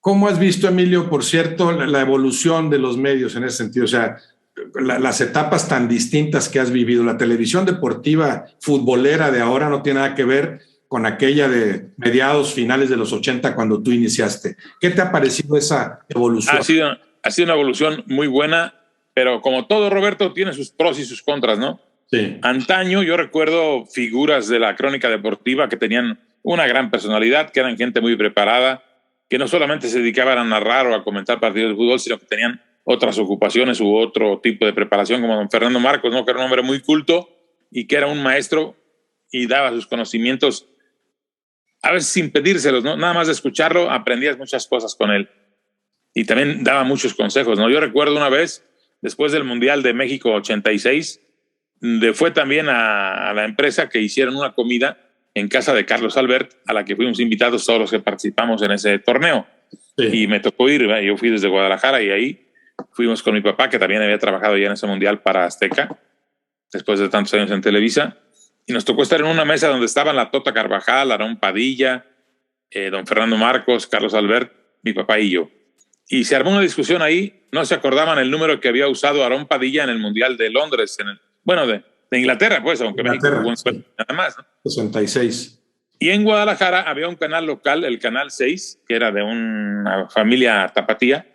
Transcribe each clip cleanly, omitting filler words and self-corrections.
¿Cómo has visto, Emilio, por cierto, la evolución de los medios en ese sentido? O sea, las etapas tan distintas que has vivido. La televisión deportiva futbolera de ahora no tiene nada que ver con aquella de mediados, finales de los 80 cuando tú iniciaste. ¿Qué te ha parecido esa evolución? Ha sido una evolución muy buena, pero como todo, Roberto, tiene sus pros y sus contras, ¿no? Sí. Antaño yo recuerdo figuras de la crónica deportiva que tenían una gran personalidad, que eran gente muy preparada, que no solamente se dedicaban a narrar o a comentar partidos de fútbol, sino que tenían otras ocupaciones u otro tipo de preparación, como don Fernando Marcos, ¿no? Que era un hombre muy culto y que era un maestro y daba sus conocimientos, a veces sin pedírselos, ¿no? Nada más de escucharlo aprendías muchas cosas con él. Y también daba muchos consejos, ¿no? Yo recuerdo una vez, después del Mundial de México 86, fue también a la empresa que hicieron una comida en casa de Carlos Albert, a la que fuimos invitados todos los que participamos en ese torneo. Sí. Y me tocó ir, ¿verdad? Yo fui desde Guadalajara y ahí fuimos con mi papá, que también había trabajado ya en ese Mundial para Azteca, después de tantos años en Televisa, y nos tocó estar en una mesa donde estaban la Tota Carvajal, Aarón Padilla, don Fernando Marcos, Carlos Albert, mi papá y yo. Y se armó una discusión ahí, no se acordaban el número que había usado Aarón Padilla en el Mundial de Londres, de Inglaterra, pues, aunque Inglaterra, México jugó sí. nada más, ¿no? 66. Y en Guadalajara había un canal local, el Canal 6, que era de una familia tapatía,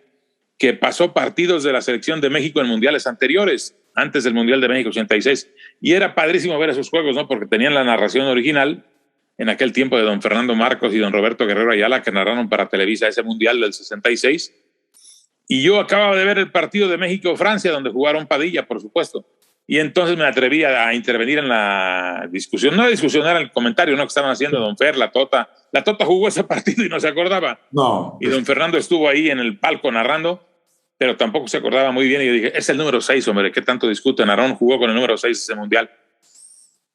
que pasó partidos de la selección de México en mundiales anteriores, antes del Mundial de México 86. Y era padrísimo ver esos juegos, ¿no? Porque tenían la narración original en aquel tiempo de don Fernando Marcos y don Roberto Guerrero Ayala, que narraron para Televisa ese Mundial del 66. Y yo acababa de ver el partido de México-Francia, donde jugaron Padilla, por supuesto. Y entonces me atreví a intervenir en la discusión. No la discusión, era el comentario, ¿no? Que estaban haciendo don Fer, la Tota. La Tota jugó ese partido y no se acordaba. No. Y don Fernando estuvo ahí en el palco narrando, pero tampoco se acordaba muy bien. Y yo dije, es el número 6, hombre, ¿qué tanto discuten? Aarón jugó con el número 6 ese Mundial.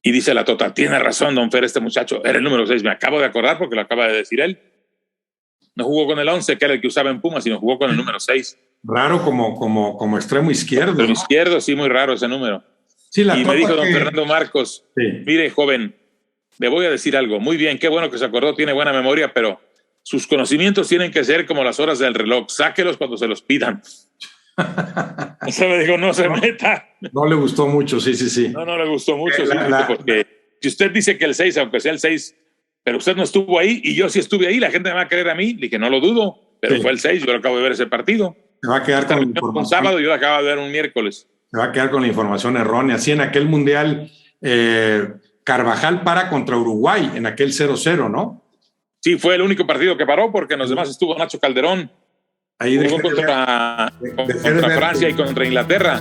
Y dice la Tota, tiene razón, don Fer, este muchacho era el número 6. Me acabo de acordar porque lo acaba de decir él. No jugó con el 11, que era el que usaba en Pumas, sino jugó con el número 6. Raro como extremo izquierdo. Extremo izquierdo, sí, muy raro ese número. Sí, y me dijo don Fernando Marcos, sí. Mire, joven, le voy a decir algo. Muy bien, qué bueno que se acordó, tiene buena memoria, pero sus conocimientos tienen que ser como las horas del reloj. Sáquelos cuando se los pidan. O sea, me dijo, no se meta. No le gustó mucho, sí. No le gustó mucho, porque si usted dice que el 6, aunque sea el 6, pero usted no estuvo ahí y yo sí estuve ahí, la gente me va a creer a mí. Le dije, no lo dudo, pero fue el 6, yo lo acabo de ver ese partido. Se va a quedar con la información. Un sábado, yo lo acabo de ver un miércoles. Se va a quedar con la información errónea. Sí, en aquel Mundial, Carvajal para contra Uruguay, en aquel 0-0, ¿no? Sí, fue el único partido que paró, porque en los demás estuvo Nacho Calderón. Ahí jugó contra Francia y contra Inglaterra.